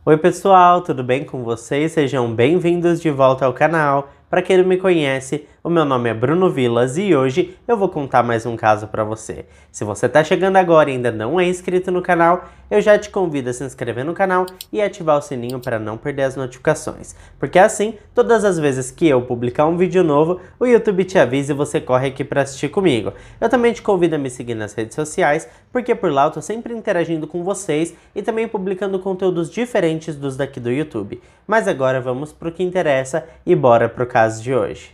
Oi pessoal, tudo bem com vocês? Sejam bem-vindos de volta ao canal. Para quem não me conhece, o meu nome é Bruno Vilas e hoje eu vou contar mais um caso para você. Se você está chegando agora e ainda não é inscrito no canal, eu já te convido a se inscrever no canal e ativar o sininho para não perder as notificações. Porque assim, todas as vezes que eu publicar um vídeo novo, o YouTube te avisa e você corre aqui para assistir comigo. Eu também te convido a me seguir nas redes sociais, porque por lá eu tô sempre interagindo com vocês e também publicando conteúdos diferentes dos daqui do YouTube. Mas agora vamos pro que interessa e bora pro caso de hoje.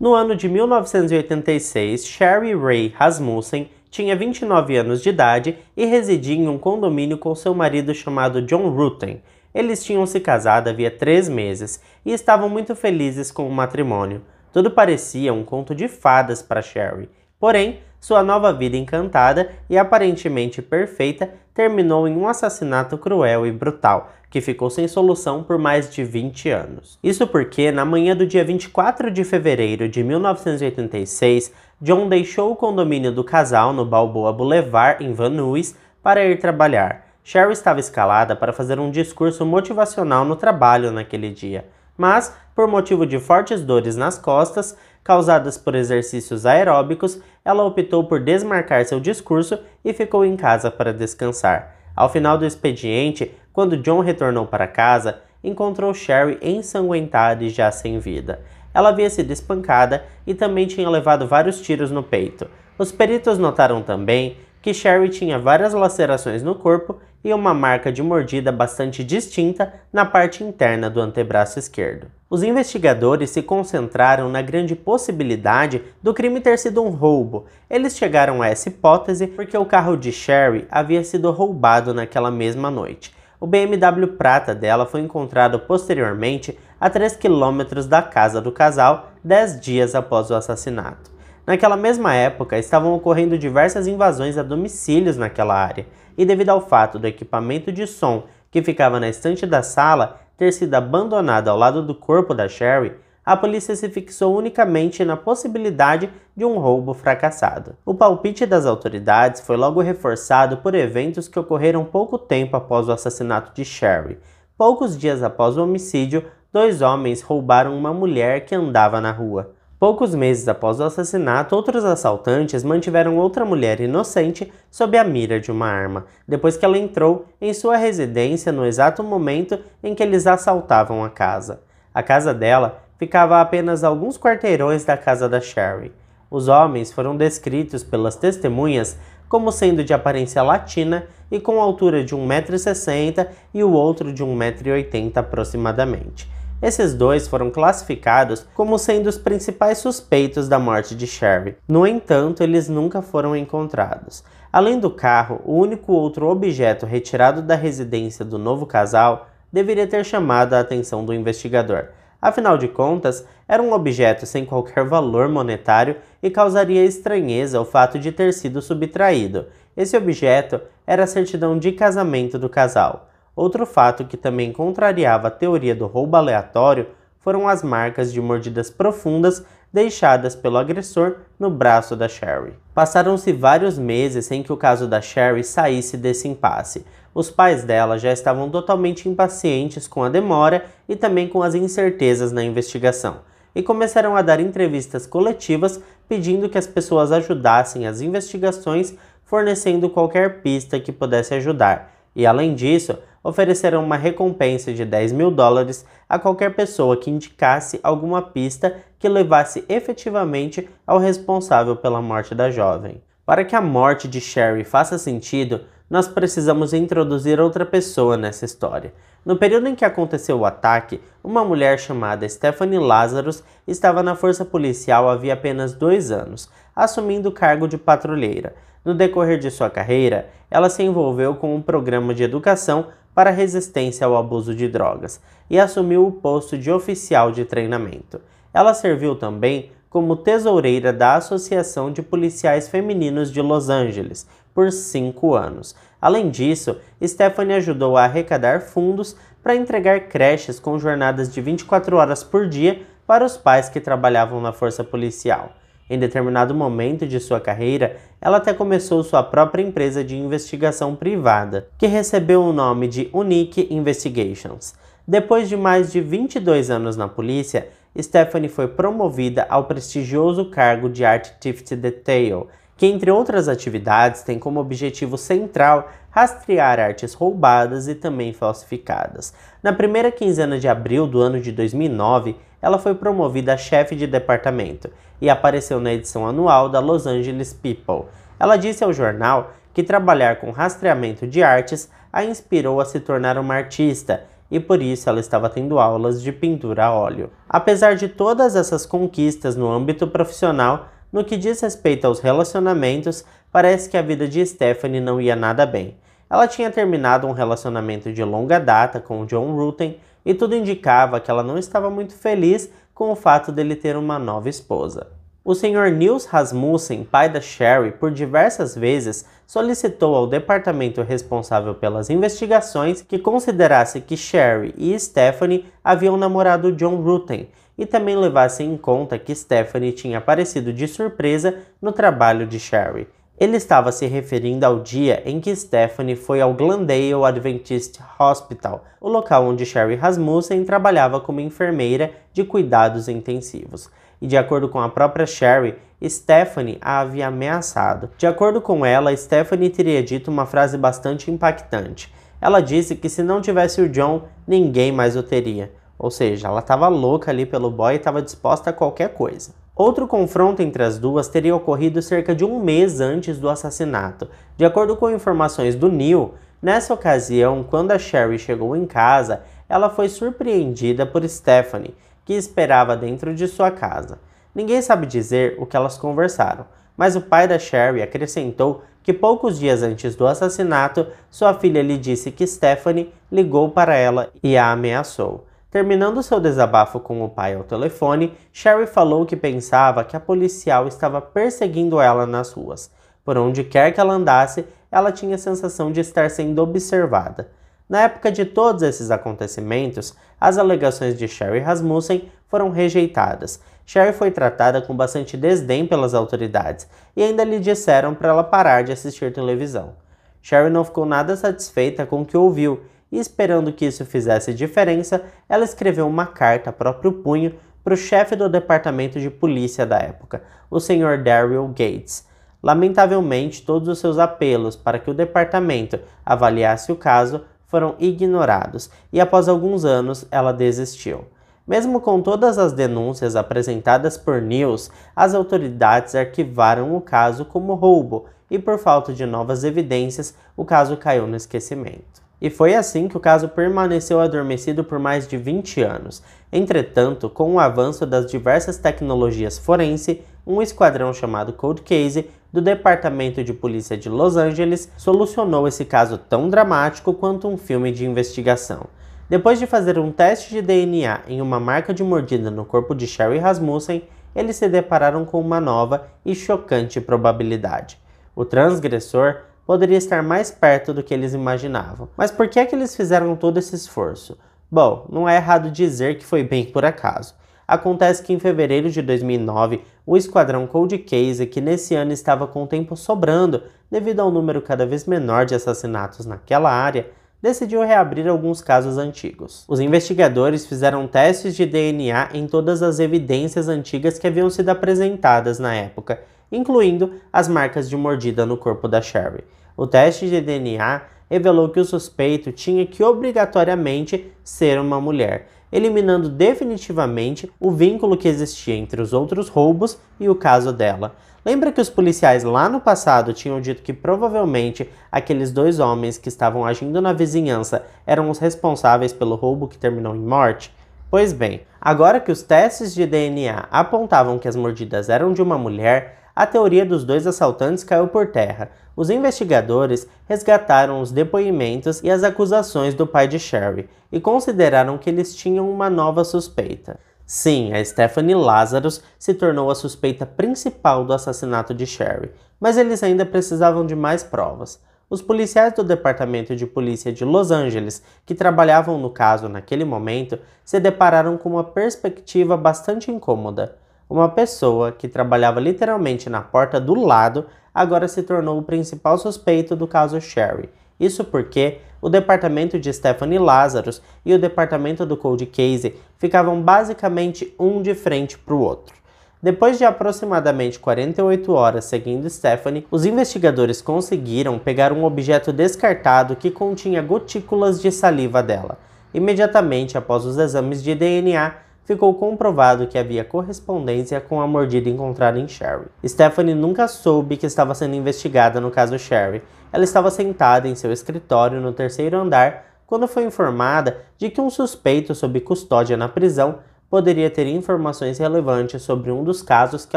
No ano de 1986, Sherry Ray Rasmussen tinha 29 anos de idade e residia em um condomínio com seu marido chamado John Rutten. Eles tinham se casado havia 3 meses e estavam muito felizes com o matrimônio. Tudo parecia um conto de fadas para Sherry. Porém, sua nova vida encantada e aparentemente perfeita terminou em um assassinato cruel e brutal, que ficou sem solução por mais de 20 anos. Isso porque, na manhã do dia 24 de fevereiro de 1986, John deixou o condomínio do casal no Balboa Boulevard, em Van Nuys, para ir trabalhar. Sherry estava escalada para fazer um discurso motivacional no trabalho naquele dia, mas, por motivo de fortes dores nas costas, causadas por exercícios aeróbicos, ela optou por desmarcar seu discurso e ficou em casa para descansar. Ao final do expediente, quando John retornou para casa, encontrou Sherry ensanguentada e já sem vida. Ela havia sido espancada e também tinha levado vários tiros no peito. Os peritos notaram também que Sherry tinha várias lacerações no corpo e uma marca de mordida bastante distinta na parte interna do antebraço esquerdo. Os investigadores se concentraram na grande possibilidade do crime ter sido um roubo. Eles chegaram a essa hipótese porque o carro de Sherry havia sido roubado naquela mesma noite. O BMW prata dela foi encontrado posteriormente a 3 quilômetros da casa do casal, 10 dias após o assassinato. Naquela mesma época, estavam ocorrendo diversas invasões a domicílios naquela área, e devido ao fato do equipamento de som que ficava na estante da sala ter sido abandonado ao lado do corpo da Sherry, a polícia se fixou unicamente na possibilidade de um roubo fracassado. O palpite das autoridades foi logo reforçado por eventos que ocorreram pouco tempo após o assassinato de Sherry. Poucos dias após o homicídio, 2 homens roubaram uma mulher que andava na rua. Poucos meses após o assassinato, outros assaltantes mantiveram outra mulher inocente sob a mira de uma arma, depois que ela entrou em sua residência no exato momento em que eles assaltavam a casa. A casa dela ficava a apenas alguns quarteirões da casa da Sherry. Os homens foram descritos pelas testemunhas como sendo de aparência latina e com altura de 1,60 m e o outro de 1,80 m aproximadamente. Esses 2 foram classificados como sendo os principais suspeitos da morte de Sherry. No entanto, eles nunca foram encontrados. Além do carro, o único outro objeto retirado da residência do novo casal deveria ter chamado a atenção do investigador. Afinal de contas, era um objeto sem qualquer valor monetário e causaria estranheza o fato de ter sido subtraído. Esse objeto era a certidão de casamento do casal. Outro fato que também contrariava a teoria do roubo aleatório foram as marcas de mordidas profundas deixadas pelo agressor no braço da Sherry. Passaram-se vários meses sem que o caso da Sherry saísse desse impasse. Os pais dela já estavam totalmente impacientes com a demora e também com as incertezas na investigação, e começaram a dar entrevistas coletivas pedindo que as pessoas ajudassem as investigações, fornecendo qualquer pista que pudesse ajudar. E além disso, ofereceram uma recompensa de $10.000 a qualquer pessoa que indicasse alguma pista que levasse efetivamente ao responsável pela morte da jovem. Para que a morte de Sherry faça sentido, nós precisamos introduzir outra pessoa nessa história. No período em que aconteceu o ataque, uma mulher chamada Stephanie Lazarus estava na força policial havia apenas 2 anos, assumindo o cargo de patrulheira. No decorrer de sua carreira, ela se envolveu com um programa de educação para resistência ao abuso de drogas e assumiu o posto de oficial de treinamento. Ela serviu também como tesoureira da Associação de Policiais Femininos de Los Angeles por 5 anos. Além disso, Stephanie ajudou a arrecadar fundos para entregar creches com jornadas de 24 horas por dia para os pais que trabalhavam na força policial. Em determinado momento de sua carreira, ela até começou sua própria empresa de investigação privada, que recebeu o nome de Unique Investigations. Depois de mais de 22 anos na polícia, Stephanie foi promovida ao prestigioso cargo de Art Theft Detail, que, entre outras atividades, tem como objetivo central rastrear artes roubadas e também falsificadas. Na primeira quinzena de abril do ano de 2009, ela foi promovida a chefe de departamento e apareceu na edição anual da Los Angeles People. Ela disse ao jornal que trabalhar com rastreamento de artes a inspirou a se tornar uma artista, e por isso ela estava tendo aulas de pintura a óleo. Apesar de todas essas conquistas no âmbito profissional, no que diz respeito aos relacionamentos, parece que a vida de Stephanie não ia nada bem. Ela tinha terminado um relacionamento de longa data com John Rutten e tudo indicava que ela não estava muito feliz com o fato dele ter uma nova esposa. O Sr. Nils Rasmussen, pai da Sherry, por diversas vezes solicitou ao departamento responsável pelas investigações que considerasse que Sherry e Stephanie haviam namorado John Rutten e também levasse em conta que Stephanie tinha aparecido de surpresa no trabalho de Sherry. Ele estava se referindo ao dia em que Stephanie foi ao Glendale Adventist Hospital, o local onde Sherry Rasmussen trabalhava como enfermeira de cuidados intensivos. E de acordo com a própria Sherry, Stephanie a havia ameaçado. De acordo com ela, Stephanie teria dito uma frase bastante impactante. Ela disse que se não tivesse o John, ninguém mais o teria. Ou seja, ela estava louca ali pelo boy e estava disposta a qualquer coisa. Outro confronto entre as duas teria ocorrido cerca de um mês antes do assassinato. De acordo com informações do Neil, nessa ocasião, quando a Sherry chegou em casa, ela foi surpreendida por Stephanie, que esperava dentro de sua casa. Ninguém sabe dizer o que elas conversaram, mas o pai da Sherry acrescentou que poucos dias antes do assassinato, sua filha lhe disse que Stephanie ligou para ela e a ameaçou. Terminando seu desabafo com o pai ao telefone, Sherry falou que pensava que a policial estava perseguindo ela nas ruas. Por onde quer que ela andasse, ela tinha a sensação de estar sendo observada. Na época de todos esses acontecimentos, as alegações de Sherry Rasmussen foram rejeitadas. Sherry foi tratada com bastante desdém pelas autoridades e ainda lhe disseram para ela parar de assistir televisão. Sherry não ficou nada satisfeita com o que ouviu e, esperando que isso fizesse diferença, ela escreveu uma carta a próprio punho para o chefe do departamento de polícia da época, o Sr. Daryl Gates. Lamentavelmente, todos os seus apelos para que o departamento avaliasse o caso foram ignorados e, após alguns anos, ela desistiu. Mesmo com todas as denúncias apresentadas por Nils, as autoridades arquivaram o caso como roubo e, por falta de novas evidências, o caso caiu no esquecimento. E foi assim que o caso permaneceu adormecido por mais de 20 anos. Entretanto, com o avanço das diversas tecnologias forense, um esquadrão chamado Cold Case do Departamento de Polícia de Los Angeles solucionou esse caso tão dramático quanto um filme de investigação. Depois de fazer um teste de DNA em uma marca de mordida no corpo de Sherry Rasmussen, eles se depararam com uma nova e chocante probabilidade. O transgressor poderia estar mais perto do que eles imaginavam. Mas por que é que eles fizeram todo esse esforço? Bom, não é errado dizer que foi bem por acaso. Acontece que em fevereiro de 2009, o esquadrão Cold Case, que nesse ano estava com tempo sobrando devido ao número cada vez menor de assassinatos naquela área, decidiu reabrir alguns casos antigos. Os investigadores fizeram testes de DNA em todas as evidências antigas que haviam sido apresentadas na época, incluindo as marcas de mordida no corpo da Sherry. O teste de DNA revelou que o suspeito tinha que obrigatoriamente ser uma mulher, eliminando definitivamente o vínculo que existia entre os outros roubos e o caso dela. Lembra que os policiais lá no passado tinham dito que provavelmente aqueles dois homens que estavam agindo na vizinhança eram os responsáveis pelo roubo que terminou em morte? Pois bem, agora que os testes de DNA apontavam que as mordidas eram de uma mulher, a teoria dos dois assaltantes caiu por terra. Os investigadores resgataram os depoimentos e as acusações do pai de Sherry e consideraram que eles tinham uma nova suspeita. Sim, a Stephanie Lazarus se tornou a suspeita principal do assassinato de Sherry, mas eles ainda precisavam de mais provas. Os policiais do Departamento de Polícia de Los Angeles, que trabalhavam no caso naquele momento, se depararam com uma perspectiva bastante incômoda. Uma pessoa que trabalhava literalmente na porta do lado agora se tornou o principal suspeito do caso Sherry. Isso porque o departamento de Stephanie Lazarus e o departamento do Cold Case ficavam basicamente um de frente para o outro. Depois de aproximadamente 48 horas seguindo Stephanie, os investigadores conseguiram pegar um objeto descartado que continha gotículas de saliva dela. Imediatamente após os exames de DNA, ficou comprovado que havia correspondência com a mordida encontrada em Sherry. Stephanie nunca soube que estava sendo investigada no caso Sherry. Ela estava sentada em seu escritório no terceiro andar quando foi informada de que um suspeito sob custódia na prisão poderia ter informações relevantes sobre um dos casos que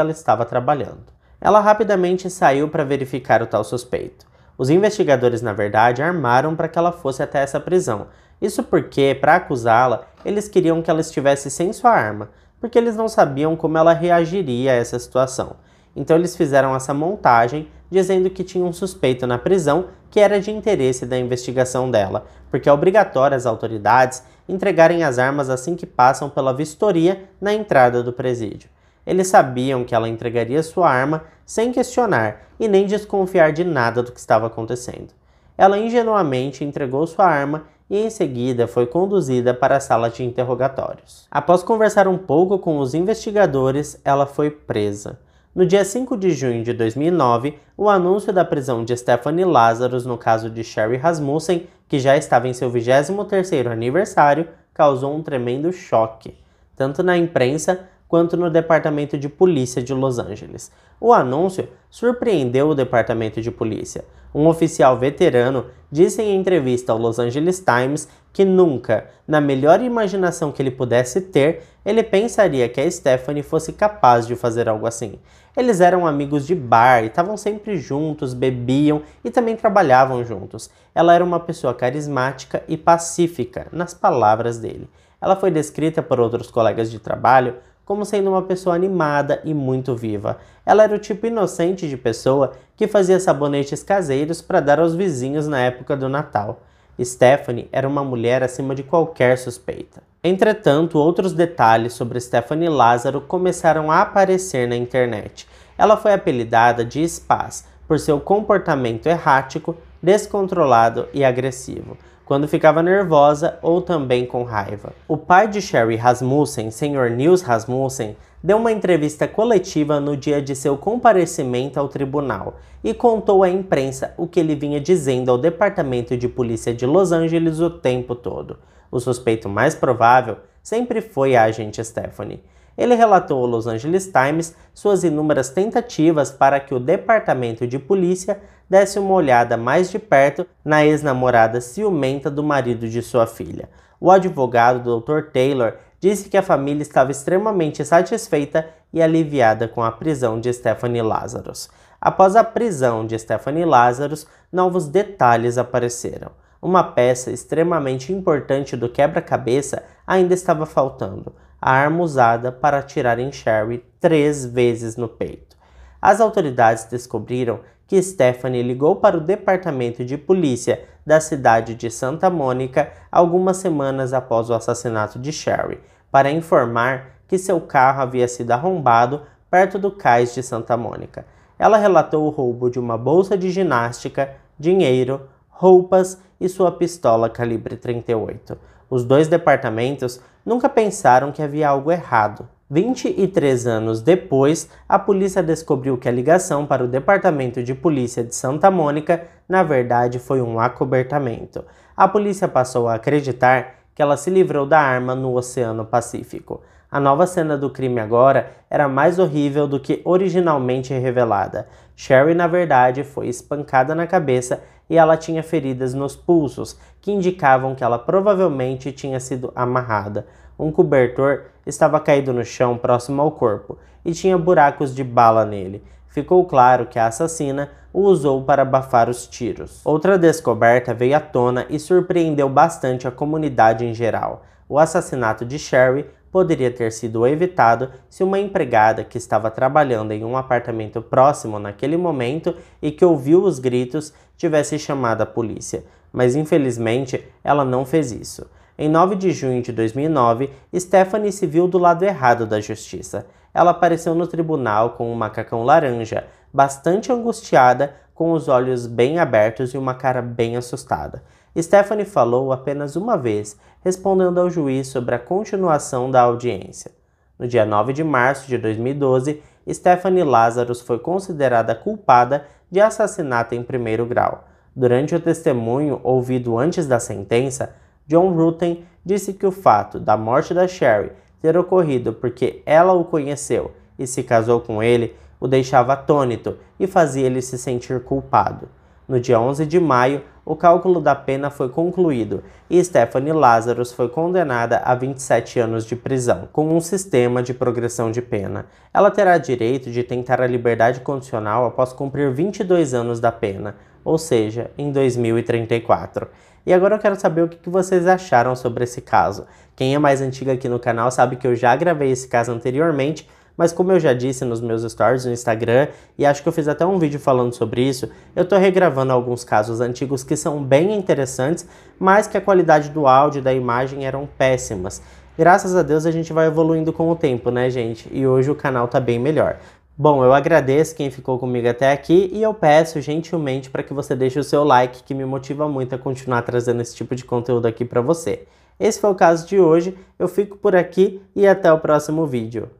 ela estava trabalhando. Ela rapidamente saiu para verificar o tal suspeito. Os investigadores, na verdade, armaram para que ela fosse até essa prisão. Isso porque, para acusá-la, eles queriam que ela estivesse sem sua arma, porque eles não sabiam como ela reagiria a essa situação. Então eles fizeram essa montagem dizendo que tinha um suspeito na prisão que era de interesse da investigação dela, porque é obrigatório às autoridades entregarem as armas assim que passam pela vistoria na entrada do presídio. Eles sabiam que ela entregaria sua arma sem questionar e nem desconfiar de nada do que estava acontecendo. Ela ingenuamente entregou sua arma e em seguida foi conduzida para a sala de interrogatórios. Após conversar um pouco com os investigadores, ela foi presa. No dia 5 de junho de 2009, o anúncio da prisão de Stephanie Lazarus no caso de Sherry Rasmussen, que já estava em seu 23º aniversário, causou um tremendo choque, tanto na imprensa quanto no Departamento de Polícia de Los Angeles. O anúncio surpreendeu o Departamento de Polícia. Um oficial veterano disse em entrevista ao Los Angeles Times que nunca, na melhor imaginação que ele pudesse ter, ele pensaria que a Stephanie fosse capaz de fazer algo assim. Eles eram amigos de bar e estavam sempre juntos, bebiam e também trabalhavam juntos. Ela era uma pessoa carismática e pacífica, nas palavras dele. Ela foi descrita por outros colegas de trabalho como sendo uma pessoa animada e muito viva. Ela era o tipo inocente de pessoa que fazia sabonetes caseiros para dar aos vizinhos na época do Natal. Stephanie era uma mulher acima de qualquer suspeita. Entretanto, outros detalhes sobre Stephanie Lazarus começaram a aparecer na internet. Ela foi apelidada de Spaz por seu comportamento errático, descontrolado e agressivo, quando ficava nervosa ou também com raiva. O pai de Sherry Rasmussen, Sr. Nils Rasmussen, deu uma entrevista coletiva no dia de seu comparecimento ao tribunal e contou à imprensa o que ele vinha dizendo ao Departamento de Polícia de Los Angeles o tempo todo. O suspeito mais provável sempre foi a agente Stephanie. Ele relatou ao Los Angeles Times suas inúmeras tentativas para que o Departamento de Polícia desse uma olhada mais de perto na ex-namorada ciumenta do marido de sua filha. O advogado Dr. Taylor disse que a família estava extremamente satisfeita e aliviada com a prisão de Stephanie Lazarus. Após a prisão de Stephanie Lazarus, novos detalhes apareceram. Uma peça extremamente importante do quebra-cabeça ainda estava faltando: a arma usada para atirar em Sherry 3 vezes no peito. As autoridades descobriram que Stephanie ligou para o departamento de polícia da cidade de Santa Mônica algumas semanas após o assassinato de Sherry, para informar que seu carro havia sido arrombado perto do cais de Santa Mônica. Ela relatou o roubo de uma bolsa de ginástica, dinheiro, roupas e sua pistola calibre 38. Os dois departamentos nunca pensaram que havia algo errado. 23 anos depois, a polícia descobriu que a ligação para o Departamento de Polícia de Santa Mônica, na verdade, foi um acobertamento. A polícia passou a acreditar que ela se livrou da arma no Oceano Pacífico. A nova cena do crime agora era mais horrível do que originalmente revelada. Sherry, na verdade, foi espancada na cabeça e ela tinha feridas nos pulsos, que indicavam que ela provavelmente tinha sido amarrada. Um cobertor estava caído no chão próximo ao corpo e tinha buracos de bala nele. Ficou claro que a assassina o usou para abafar os tiros. Outra descoberta veio à tona e surpreendeu bastante a comunidade em geral. O assassinato de Sherry poderia ter sido evitado se uma empregada que estava trabalhando em um apartamento próximo naquele momento e que ouviu os gritos tivesse chamado a polícia, mas infelizmente ela não fez isso. Em 9 de junho de 2009, Stephanie se viu do lado errado da justiça. Ela apareceu no tribunal com um macacão laranja, bastante angustiada, com os olhos bem abertos e uma cara bem assustada. Stephanie falou apenas uma vez, respondendo ao juiz sobre a continuação da audiência. No dia 9 de março de 2012, Stephanie Lazarus foi considerada culpada de assassinato em primeiro grau. Durante o testemunho ouvido antes da sentença, John Rutten disse que o fato da morte da Sherry ter ocorrido porque ela o conheceu e se casou com ele o deixava atônito e fazia ele se sentir culpado. No dia 11 de maio, o cálculo da pena foi concluído e Stephanie Lazarus foi condenada a 27 anos de prisão, com um sistema de progressão de pena. Ela terá direito de tentar a liberdade condicional após cumprir 22 anos da pena, ou seja, em 2034. E agora eu quero saber o que vocês acharam sobre esse caso. Quem é mais antigo aqui no canal sabe que eu já gravei esse caso anteriormente, mas como eu já disse nos meus stories no Instagram, e acho que eu fiz até um vídeo falando sobre isso, eu tô regravando alguns casos antigos que são bem interessantes, mas que a qualidade do áudio e da imagem eram péssimas. Graças a Deus a gente vai evoluindo com o tempo, né, gente? E hoje o canal tá bem melhor. Bom, eu agradeço quem ficou comigo até aqui e eu peço gentilmente para que você deixe o seu like, que me motiva muito a continuar trazendo esse tipo de conteúdo aqui para você. Esse foi o caso de hoje, eu fico por aqui e até o próximo vídeo.